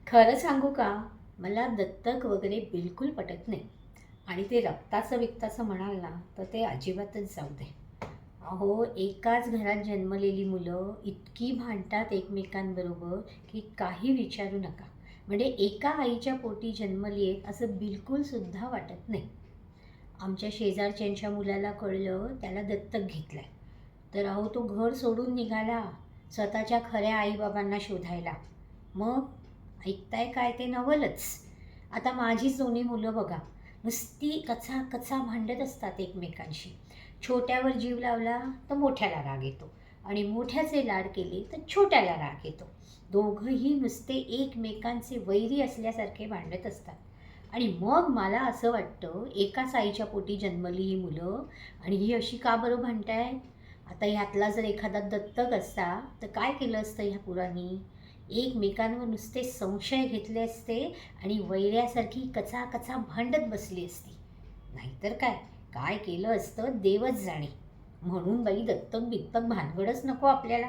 खरं सांगू का? मला दत्तक वगैरे बिलकुल पटत नाही. आणि ते रक्ताचं-बिक्ताचं म्हणाल ना, तर ते अजिबातच जाऊ दे. अहो, एकाच घरात जन्मलेली मुलं इतकी भांडतात एकमेकांबरोबर, की काही विचारू नका. म्हणजे एका आईच्या पोटी जन्मली आहे असं बिलकुल सुद्धा वाटत नाही. आमच्या शेजारच्यांच्या मुलाला कळलं, त्याला दत्तक घेतलंय. तर अहो, तो घर सोडून निघाला स्वतःच्या खऱ्या आई-बाबांना शोधायला. मग ऐकताय काय? ते नवलच. आता माझीच दोन्ही मुलं बघा, नुसती कचा-कचा भांडत असतात एकमेकांशी. छोट्यावर जीव लावला तर मोठ्याला राग येतो आणि मोठ्याचे लाड केले तर छोट्याला राग येतो. दोघंही नुसते एकमेकांचे वैरी असल्यासारखे भांडत असतात. आणि मग मला असं वाटतं, एकाच आईच्या पोटी जन्मली ही मुलं आणि ही अशी का बरं भांडताय? आता ह्यातला जर एखादा दत्तक असता तर काय केलं असतं ह्या पोरांनी? एकमेकांवर नुसते संशय घेतले असते आणि वैऱ्यासारखी कचा-कचा भांडत बसली असती. नाहीतर काय, काय केलं असतं देवच जाणे. म्हणून बाई दत्तक-बित्तक भानगडच नको आपल्याला.